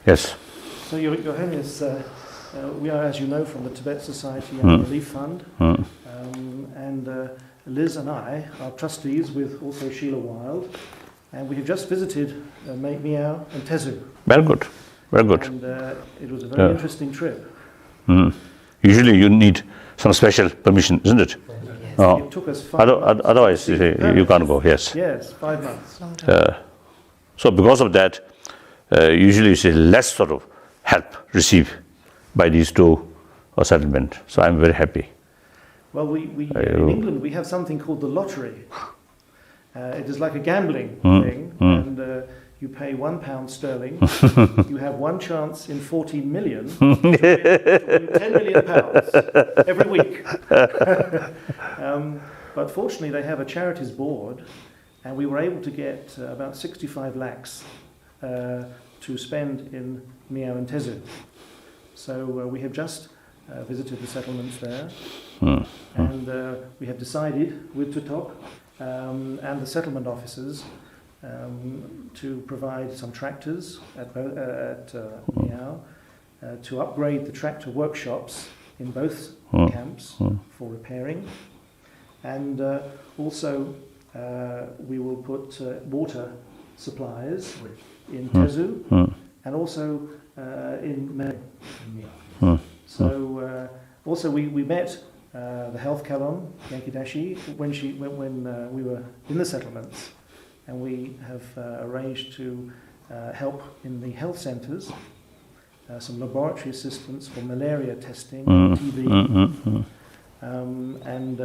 Yes. So, Your Highness, we are, as you know, from the Tibet Society and Relief Fund, and Liz and I are trustees with also Sheila Wild, and we have just visited Miao and Tezu. Very good, very good. And it was a very interesting trip. Usually you need some special permission, isn't it? Yes. It took us 5 months. Otherwise you can't go, yes. Yes, 5 months. So because of that, usually you see less sort of help received by these two settlements. So I'm very happy. Well, in England we have something called the lottery. It is like a gambling thing, and you pay £1 sterling. You have one chance in 40 million to win £10 million every week. But fortunately, they have a charities board, and we were able to get about 65 lakhs to spend in Miao and Tezu. So we have just visited the settlements there, and we have decided with Tutok and the settlement officers to provide some tractors at Miao, to upgrade the tractor workshops in both camps for repairing, and also we will put water supplies in Tezu and also in Miao. So also we met the health Kalon, Yankidashi, when we were in the settlements, and we have arranged to help in the health centres, some laboratory assistance for malaria testing, TB, and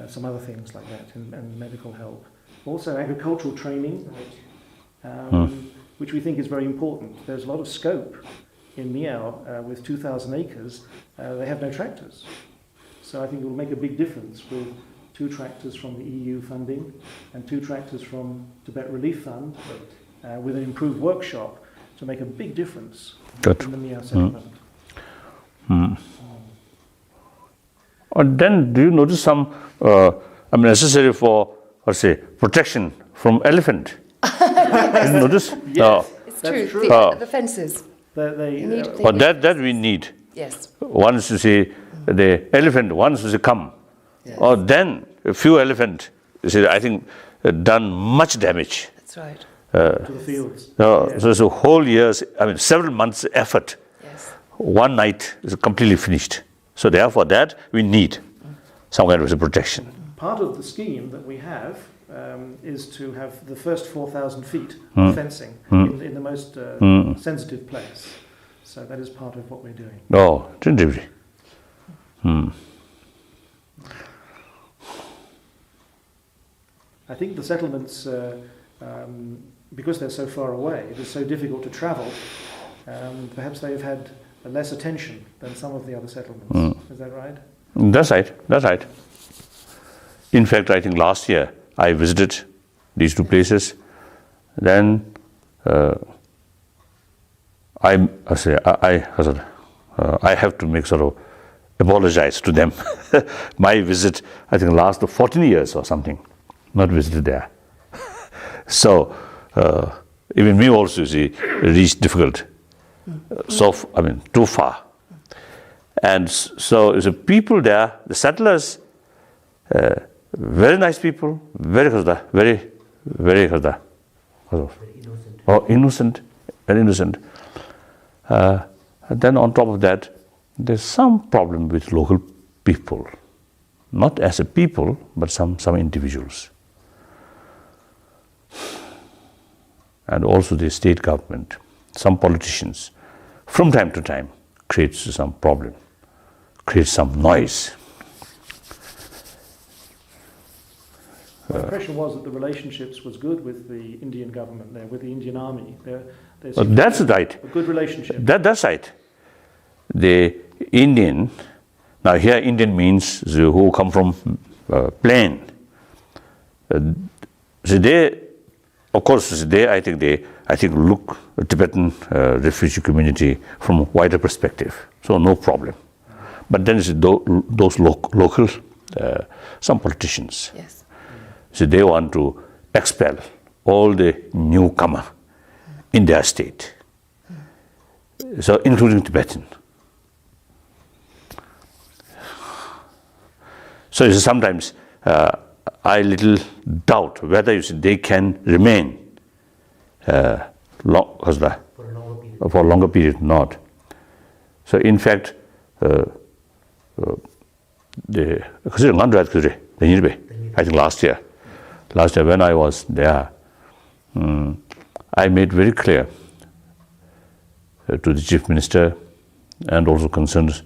some other things like that, and medical help. Also agricultural training, which we think is very important. There's a lot of scope in Miao with 2,000 acres. They have no tractors. So I think it will make a big difference with 2 tractors from the EU funding and 2 tractors from Tibet Relief Fund with an improved workshop to make a big difference in the Miao settlement. Then do you notice some necessary for, let's say, protection from elephant? Did you notice? Yes, it's that's true. true. The fences. But that we need. Yes. Once you see the elephant, once you see come, Yes. or then a few elephant, you see, I think done much damage. That's right. To the fields. So it's a whole year's, several months effort. Yes. One night is completely finished. So therefore that we need some kind of protection. Part of the scheme that we have is to have the first 4,000 feet of fencing in the most sensitive place. So that is part of what we're doing. Oh, really? I think the settlements, because they're so far away, it is so difficult to travel, perhaps they've had less attention than some of the other settlements. Is that right? That's right. In fact, I think last year I visited these 2 places. Then I have to make sort of apologize to them. My visit, I think, lasted 14 years or something, not visited there. So even me also, you see, reached difficult. So too far. And so the people there, the settlers, very nice people, very innocent. Then on top of that, there's some problem with local people, not as a people, but some individuals. And also the state government, some politicians, from time to time, creates some problem, creates some noise. My impression was that the relationships was good with the Indian government there, with the Indian army. That's right. A good relationship. That's right. The Indian, now here Indian means who come from plain. Of course, I think look at Tibetan refugee community from a wider perspective. So no problem. But then those local, some politicians. Yes. So they want to expel all the newcomer in their state. so including Tibetan. So you see, sometimes I little doubt whether you see, they can remain for a longer period or not. So in fact, I think last year when I was there, I made very clear to the Chief Minister and also concerned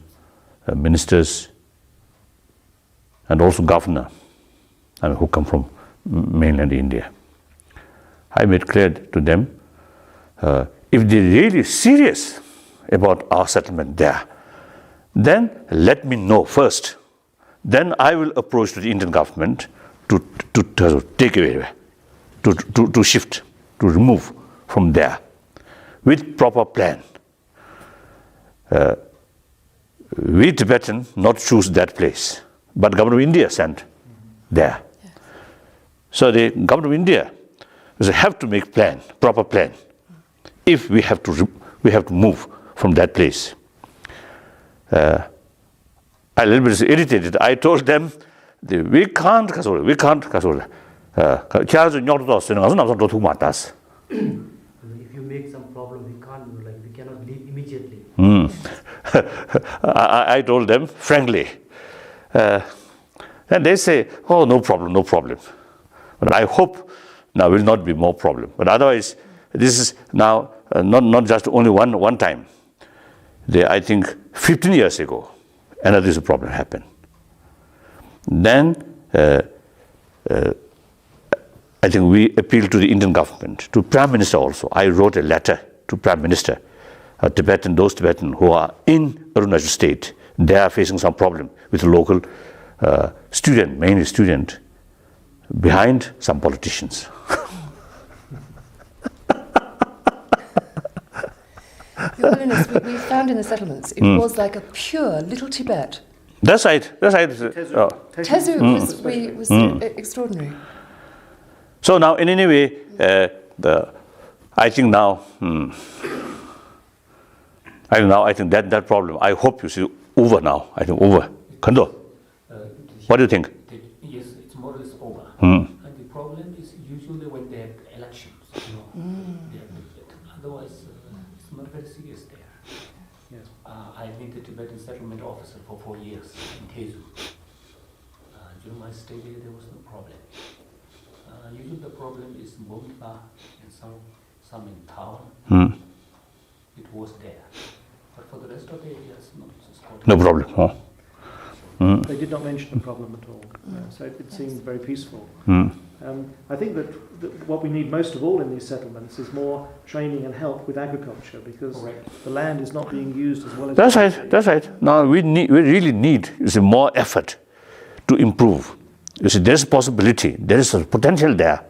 ministers and also governor, who come from mainland India. I made clear to them, if they're really serious about our settlement there, then let me know first. Then I will approach to the Indian government to take away, to shift, to remove from there with proper plan. We Tibetan not choose that place, but government of India sent there. Yes. So the government of India have to make plan, proper plan, if we have to move from that place. I a little bit irritated. I told them, we can't. If you make some problem, we cannot leave immediately. I told them frankly. And they say, oh, no problem. But I hope now will not be more problem. But otherwise, this is now not just only one time. I think 15 years ago, another problem happened. Then I think we appealed to the Indian government, to Prime Minister also. I wrote a letter to Prime Minister, those Tibetan who are in Arunachal State. They are facing some problem with the local student, mainly student, behind some politicians. Your Holiness, we found in the settlements, it was like a pure little Tibet. That's right. Tezu was extraordinary. So now, in any way, I think now, I think that problem, I hope you see over now. I think over. Kando, what do you think? Yes, it's more or less over. And the problem is usually when they have elections. Otherwise, it's not very serious there. Yes. I've been the Tibetan settlement officer for 4 years in Tezu. During my stay there was no problem. Usually the problem is Mumba and some in town. It was there. But for the rest of the areas, No problem. Huh? They did not mention the problem at all. So it seemed very peaceful. I think that what we need most of all in these settlements is more training and help with agriculture, because the land is not being used as well as That's right. Now we really need more effort to improve. You see, there's a possibility, there is a potential there,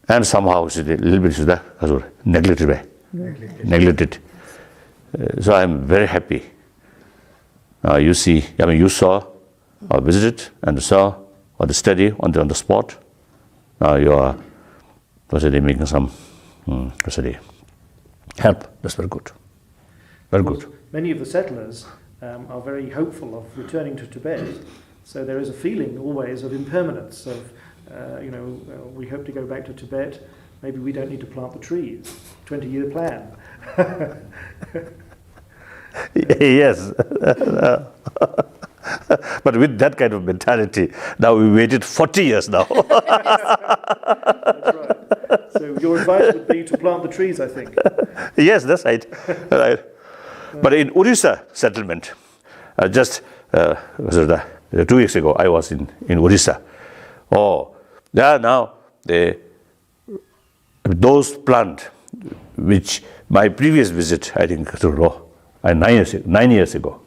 and somehow it's a little bit neglected. So I'm very happy. You saw or visited and saw or the study on the spot. Now you are making some help. That's very good. Very good. Many of the settlers are very hopeful of returning to Tibet, so there is a feeling always of impermanence, of we hope to go back to Tibet, maybe we don't need to plant the trees, 20-year plan. Yes. But with that kind of mentality, now we waited 40 years now. That's right. So your advice would be to plant the trees, I think. Yes, that's right. But in Orissa settlement, just 2 weeks ago, I was in Orissa. Oh, there are now those plants which my previous visit, I think, 9 years ago.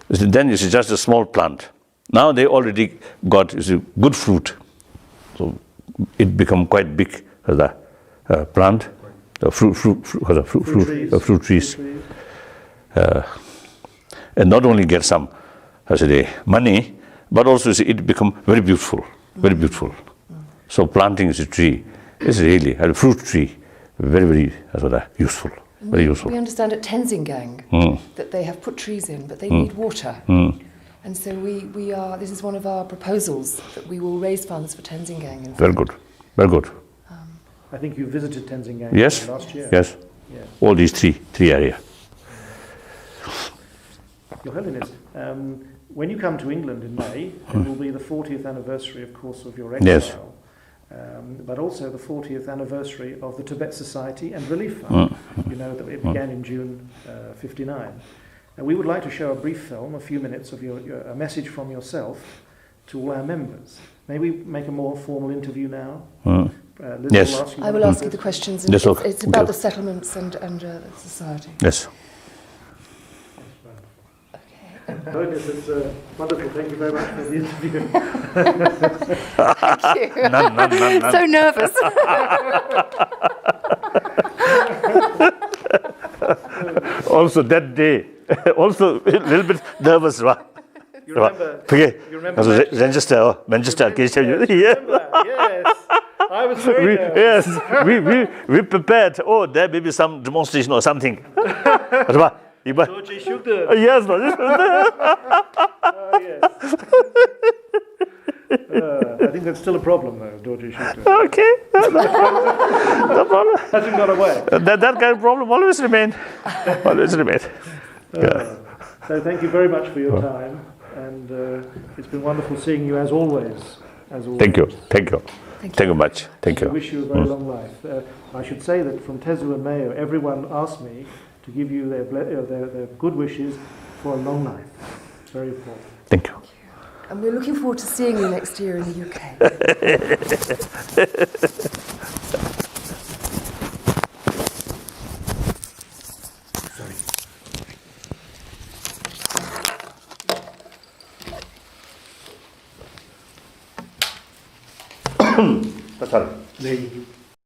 Then it's just a small plant. Now they already got good fruit, so it become quite big as a plant, the fruit trees. And not only get some money, but also it become very beautiful. So planting is a tree is really a fruit tree, very, very useful. Very useful. We understand at Tenzing that they have put trees in, but they need water. And so we are, this is one of our proposals, that we will raise funds for Tenzing. Very good. Very good. I think you visited Tenzing Yes. last year. Yes. Yeah. All these three areas. Your Holiness, when you come to England in May, it will be the 40th anniversary, of course, of your exile. Yes. But also the 40th anniversary of the Tibet Society and Relief Fund. You know that it began in June 59. And we would like to show a brief film, a few minutes of a message from yourself to all our members. May we make a more formal interview now? Liz Yes. will ask you I will ask you the questions. And Yes, okay. it's about Okay. the settlements and the society. Yes. Holiness, it's wonderful. Thank you very much for the interview. Thank you. None. So nervous. Also that day, also a little bit nervous, right? You remember? You remember? Manchester. Yes, yes. I was very nervous. Yes, we prepared. Oh, there may be some demonstration or something. Dorje Shukdev. Yes, Oh, yes. I think that's still a problem, though, Dorje Shukdev. okay. No problem. Hasn't got away. That kind of problem always remain. Always remain. So thank you very much for your time, and it's been wonderful seeing you as always. As always. Thank you. Thank you much. Thank I you. wish you a very long life. I should say that from Tezu and Mayo, everyone asked me to give you their good wishes for a long life. It's very important. Thank you. And we're looking forward to seeing you next year in the UK. Sorry. There you go.